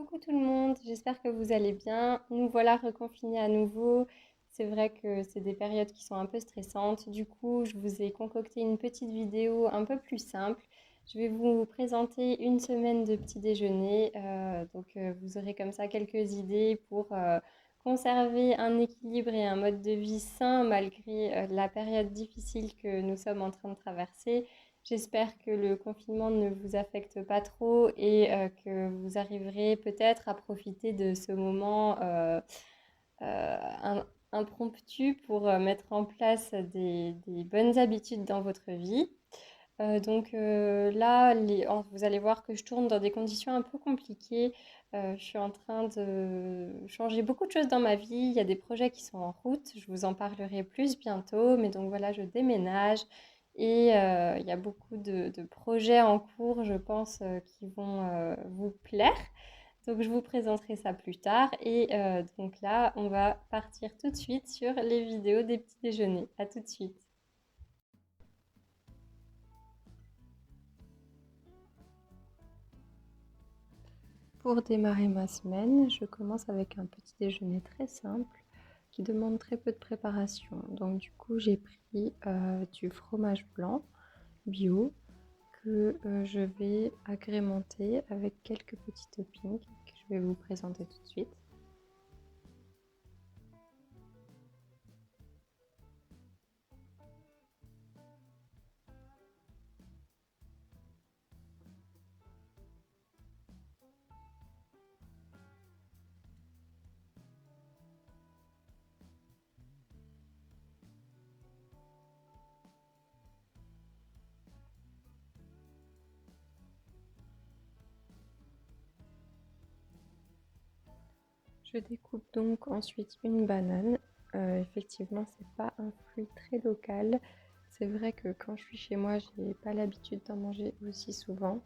Coucou tout le monde, j'espère que vous allez bien. Nous voilà reconfinés à nouveau. C'est vrai que c'est des périodes qui sont un peu stressantes. Du coup, je vous ai concocté une petite vidéo un peu plus simple. Je vais vous présenter une semaine de petit déjeuner. Vous aurez comme ça quelques idées pour conserver un équilibre et un mode de vie sain malgré la période difficile que nous sommes en train de traverser. J'espère que le confinement ne vous affecte pas trop et que vous arriverez peut-être à profiter de ce moment impromptu pour mettre en place des bonnes habitudes dans votre vie. Vous allez voir que je tourne dans des conditions un peu compliquées. Je suis en train de changer beaucoup de choses dans ma vie. Il y a des projets qui sont en route. Je vous en parlerai plus bientôt. Mais donc voilà, je déménage et il y a beaucoup de projets en cours, je pense, qui vont vous plaire. Donc je vous présenterai ça plus tard. Donc là, on va partir tout de suite sur les vidéos des petits déjeuners. À tout de suite. Pour démarrer ma semaine, je commence avec un petit déjeuner très simple qui demande très peu de préparation. Donc du coup, j'ai pris du fromage blanc bio que je vais agrémenter avec quelques petits toppings que je vais vous présenter tout de suite. Je découpe donc ensuite une banane. Effectivement, c'est pas un fruit très local. C'est vrai que quand je suis chez moi, j'ai pas l'habitude d'en manger aussi souvent.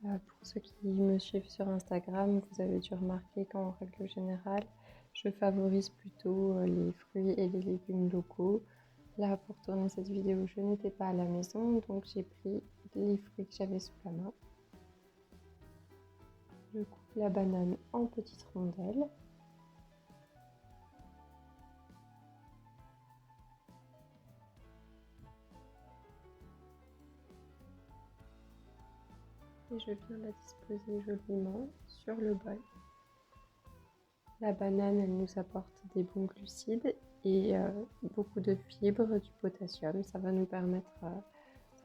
Pour ceux qui me suivent sur Instagram, vous avez dû remarquer qu'en règle générale, je favorise plutôt les fruits et les légumes locaux. Là, pour tourner cette vidéo, je n'étais pas à la maison, donc j'ai pris les fruits que j'avais sous la main. Je coupe la banane en petites rondelles. Et je viens la disposer joliment sur le bol. La banane, elle nous apporte des bons glucides et beaucoup de fibres, du potassium. Ça va nous permettre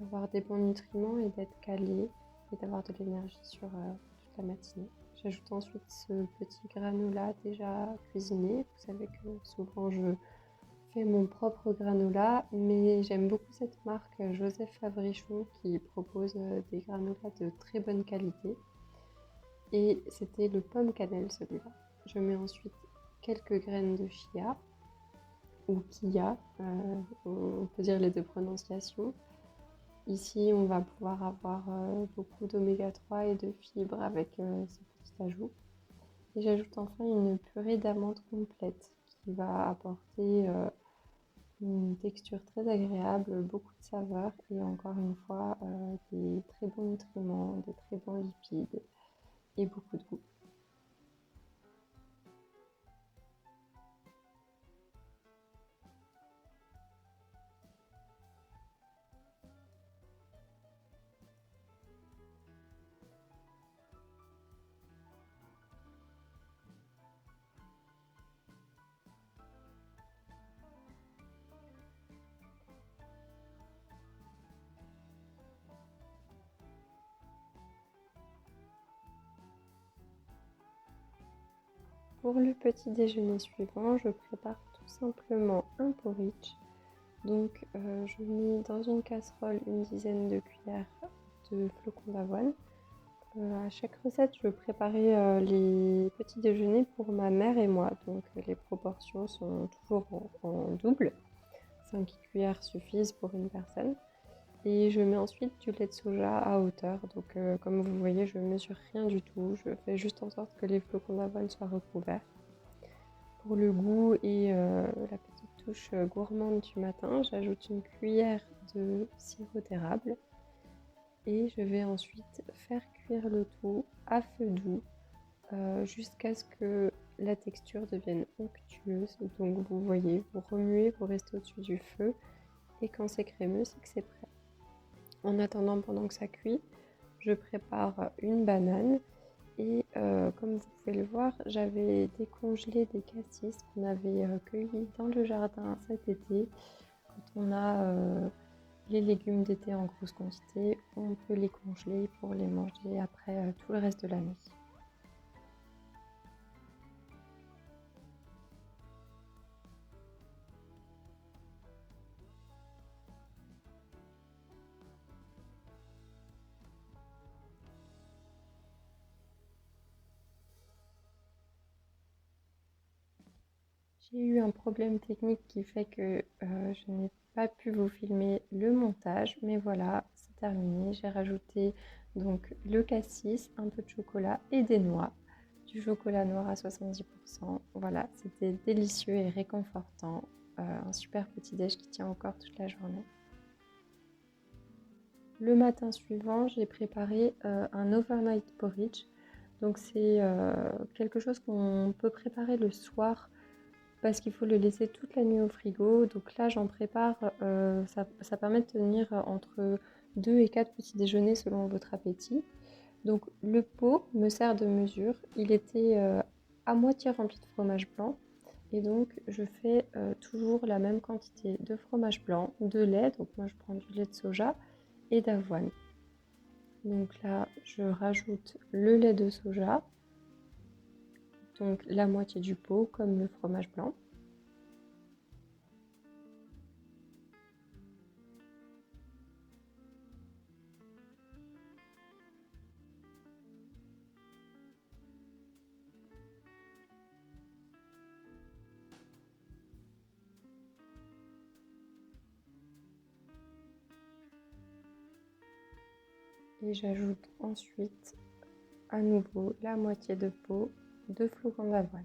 d'avoir des bons nutriments et d'être calé et d'avoir de l'énergie sur toute la matinée. J'ajoute ensuite ce petit granola déjà cuisiné. Vous savez que souvent je fais mon propre granola, mais j'aime beaucoup cette marque Joseph Fabrichon qui propose des granolas de très bonne qualité. Et c'était le pomme cannelle celui-là. Je mets ensuite quelques graines de chia ou kia, on peut dire les deux prononciations. Ici, on va pouvoir avoir beaucoup d'oméga 3 et de fibres avec ce petit ajout. Et j'ajoute enfin une purée d'amandes complète qui va apporter une texture très agréable, beaucoup de saveurs et encore une fois des très bons nutriments, des très bons lipides et beaucoup de goût. Pour le petit déjeuner suivant, je prépare tout simplement un porridge. Donc je mets dans une casserole une dizaine de cuillères de flocons d'avoine. À chaque recette, je préparais les petits déjeuners pour ma mère et moi. Donc les proportions sont toujours en double. 5 cuillères suffisent pour une personne. Et je mets ensuite du lait de soja à hauteur. Donc comme vous voyez, je ne mesure rien du tout. Je fais juste en sorte que les flocons d'avoine soient recouverts. Pour le goût et la petite touche gourmande du matin, j'ajoute une cuillère de sirop d'érable et je vais ensuite faire cuire le tout à feu doux jusqu'à ce que la texture devienne onctueuse. Donc vous voyez, vous remuez, vous restez au-dessus du feu et quand c'est crémeux, c'est que c'est prêt. En attendant, pendant que ça cuit, je prépare une banane et comme vous pouvez le voir, j'avais décongelé des cassis qu'on avait cueillis dans le jardin cet été. Quand on a les légumes d'été en grosse quantité, on peut les congeler pour les manger après tout le reste de l'année. J'ai eu un problème technique qui fait que je n'ai pas pu vous filmer le montage, mais voilà, c'est terminé. J'ai rajouté donc le cassis, un peu de chocolat et des noix, du chocolat noir à 70%. Voilà, c'était délicieux et réconfortant. Un super petit déj qui tient encore toute la journée. Le matin suivant, j'ai préparé un overnight porridge. Donc c'est quelque chose qu'on peut préparer le soir parce qu'il faut le laisser toute la nuit au frigo. Donc là, j'en prépare, ça permet de tenir entre 2 et 4 petits déjeuners selon votre appétit. Donc le pot me sert de mesure. Il était à moitié rempli de fromage blanc. Et donc je fais toujours la même quantité de fromage blanc, de lait, donc moi je prends du lait de soja, et d'avoine. Donc là, je rajoute le lait de soja, donc la moitié du pot comme le fromage blanc. Et j'ajoute ensuite à nouveau la moitié de pot de flocons d'avoine.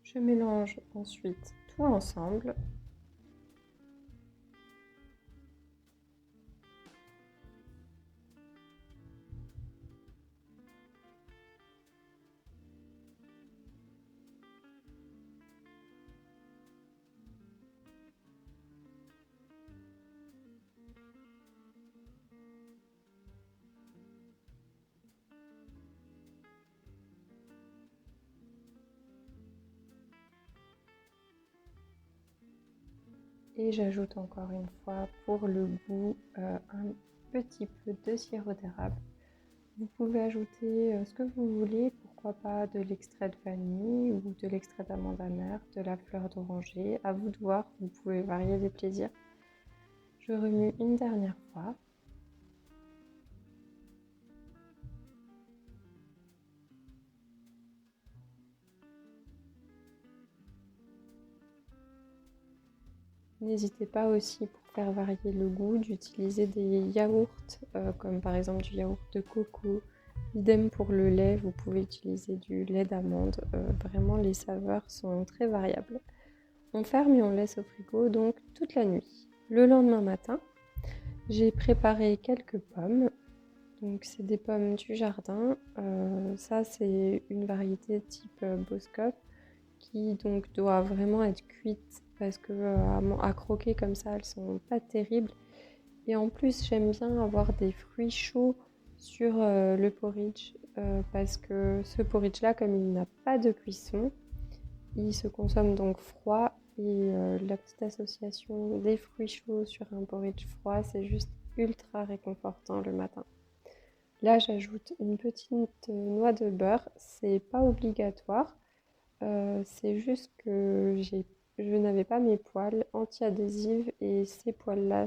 Je mélange ensuite tout ensemble. Et j'ajoute encore une fois pour le goût un petit peu de sirop d'érable. Vous pouvez ajouter ce que vous voulez, pourquoi pas de l'extrait de vanille ou de l'extrait d'amande amère, de la fleur d'oranger, à vous de voir, vous pouvez varier les plaisirs. Je remue une dernière fois. N'hésitez pas aussi, pour faire varier le goût, d'utiliser des yaourts, comme par exemple du yaourt de coco. Idem pour le lait, vous pouvez utiliser du lait d'amande. Vraiment, les saveurs sont très variables. On ferme et on laisse au frigo donc toute la nuit. Le lendemain matin, j'ai préparé quelques pommes. Donc c'est des pommes du jardin. Ça c'est une variété type Boskop qui donc doit vraiment être cuite parce que à croquer comme ça elles sont pas terribles. Et en plus j'aime bien avoir des fruits chauds sur le porridge parce que ce porridge là, comme il n'a pas de cuisson, il se consomme donc froid et la petite association des fruits chauds sur un porridge froid, c'est juste ultra réconfortant le matin. Là, j'ajoute une petite noix de beurre. C'est pas obligatoire. C'est juste que je n'avais pas mes poêles anti-adhésives et ces poêles-là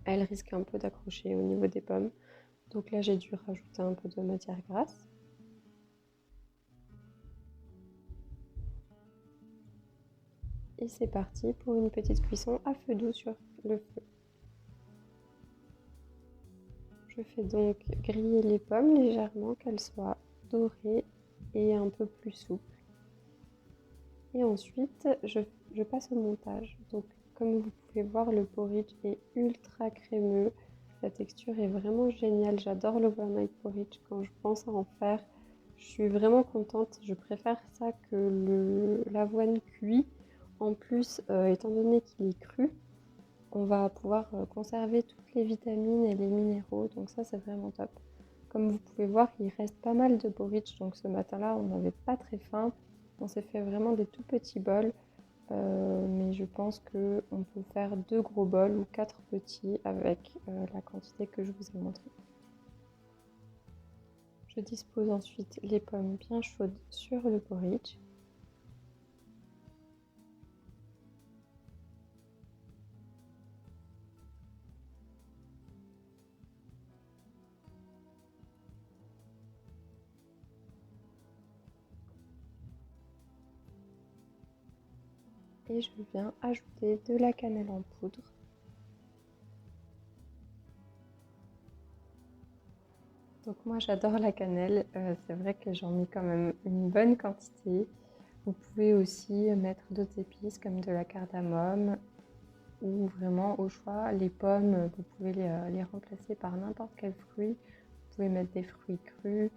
elles risquent un peu d'accrocher au niveau des pommes. Donc là, j'ai dû rajouter un peu de matière grasse. Et c'est parti pour une petite cuisson à feu doux sur le feu. Je fais donc griller les pommes légèrement, qu'elles soient dorées et un peu plus souples. Et ensuite, je passe au montage. Donc, comme vous pouvez voir, le porridge est ultra crémeux. La texture est vraiment géniale. J'adore l'overnight porridge. Quand je pense à en faire, je suis vraiment contente. Je préfère ça que l'avoine cuit. En plus, étant donné qu'il est cru, on va pouvoir conserver toutes les vitamines et les minéraux. Donc ça, c'est vraiment top. Comme vous pouvez voir, il reste pas mal de porridge. Donc ce matin-là, on n'avait pas très faim. On s'est fait vraiment des tout petits bols. Mais je pense qu'on peut faire 2 gros bols ou 4 petits avec la quantité que je vous ai montrée. Je dispose ensuite les pommes bien chaudes sur le porridge. Et je viens ajouter de la cannelle en poudre. Donc moi j'adore la cannelle, c'est vrai que j'en mets quand même une bonne quantité. Vous pouvez aussi mettre d'autres épices comme de la cardamome ou vraiment au choix. Les pommes, vous pouvez les remplacer par n'importe quel fruit. Vous pouvez mettre des fruits crus.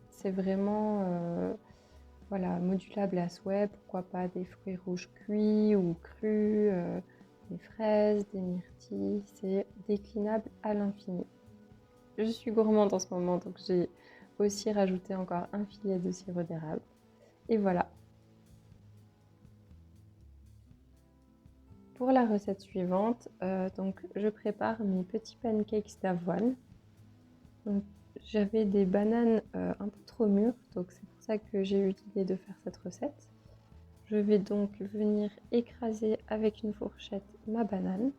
C'est vraiment voilà, modulable à souhait. Pourquoi pas des fruits rouges cuits ou crus, des fraises, des myrtilles. C'est déclinable à l'infini. Je suis gourmande en ce moment, donc j'ai aussi rajouté encore un filet de sirop d'érable. Et voilà. Pour la recette suivante, donc je prépare mes petits pancakes d'avoine. J'avais des bananes un peu trop mûres, donc c'est pour ça que j'ai eu l'idée de faire cette recette. Je vais donc venir écraser avec une fourchette ma banane.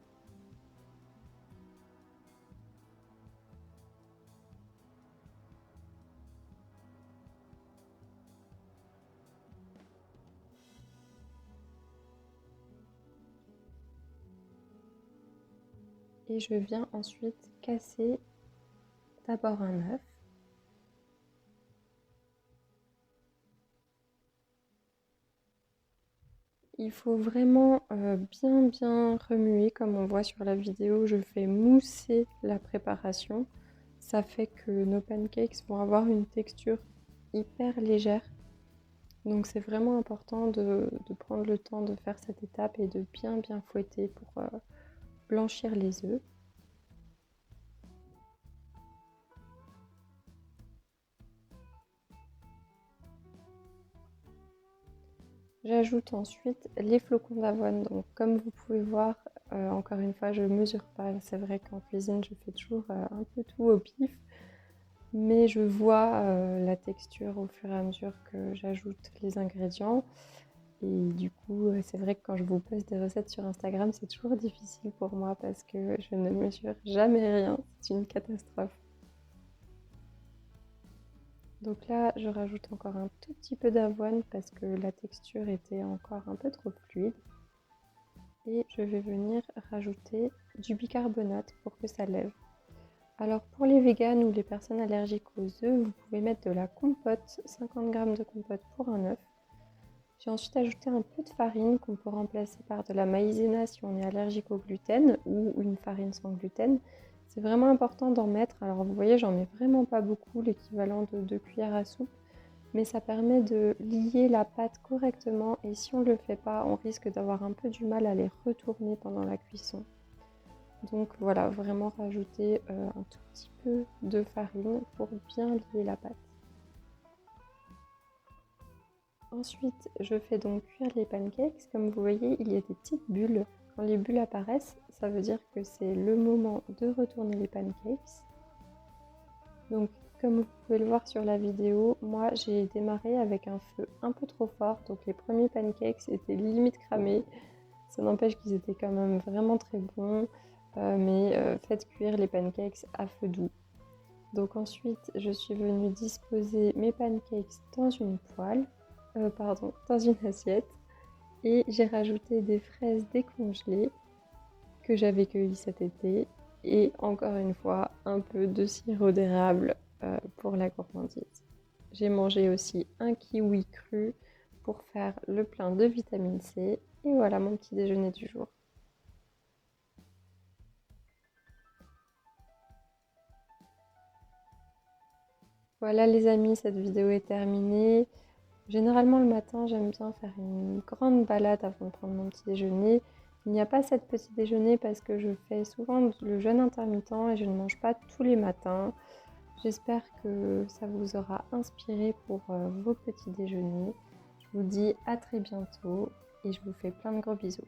Et je viens ensuite casser d'abord un œuf. Il faut vraiment bien remuer comme on voit sur la vidéo. Je fais mousser la préparation. Ça fait que nos pancakes vont avoir une texture hyper légère. Donc c'est vraiment important de prendre le temps de faire cette étape et de bien fouetter pour blanchir les œufs. J'ajoute ensuite les flocons d'avoine. Donc comme vous pouvez voir, encore une fois, je ne mesure pas. C'est vrai qu'en cuisine, je fais toujours un peu tout au pif. Mais je vois la texture au fur et à mesure que j'ajoute les ingrédients. Et du coup, c'est vrai que quand je vous poste des recettes sur Instagram, c'est toujours difficile pour moi parce que je ne mesure jamais rien. C'est une catastrophe. Donc là, je rajoute encore un tout petit peu d'avoine parce que la texture était encore un peu trop fluide. Et je vais venir rajouter du bicarbonate pour que ça lève. Alors pour les véganes ou les personnes allergiques aux œufs, vous pouvez mettre de la compote, 50 g de compote pour un œuf. J'ai ensuite ajouté un peu de farine qu'on peut remplacer par de la maïzena si on est allergique au gluten ou une farine sans gluten. C'est vraiment important d'en mettre. Alors vous voyez, j'en mets vraiment pas beaucoup, l'équivalent de 2 cuillères à soupe. Mais ça permet de lier la pâte correctement et si on ne le fait pas, on risque d'avoir un peu du mal à les retourner pendant la cuisson. Donc voilà, vraiment rajouter un tout petit peu de farine pour bien lier la pâte. Ensuite, je fais donc cuire les pancakes. Comme vous voyez, il y a des petites bulles. Quand les bulles apparaissent, ça veut dire que c'est le moment de retourner les pancakes. Donc, comme vous pouvez le voir sur la vidéo, moi j'ai démarré avec un feu un peu trop fort. Donc les premiers pancakes étaient limite cramés. Ça n'empêche qu'ils étaient quand même vraiment très bons. Mais faites cuire les pancakes à feu doux. Donc ensuite, je suis venue disposer mes pancakes dans une poêle. Dans une assiette et j'ai rajouté des fraises décongelées que j'avais cueillies cet été et encore une fois un peu de sirop d'érable pour la gourmandise. J'ai mangé aussi un kiwi cru pour faire le plein de vitamine C et voilà mon petit déjeuner du jour. Voilà les amis, cette vidéo est terminée. Généralement le matin, j'aime bien faire une grande balade avant de prendre mon petit déjeuner. Il n'y a pas cette petit déjeuner parce que je fais souvent le jeûne intermittent et je ne mange pas tous les matins. J'espère que ça vous aura inspiré pour vos petits déjeuners. Je vous dis à très bientôt et je vous fais plein de gros bisous.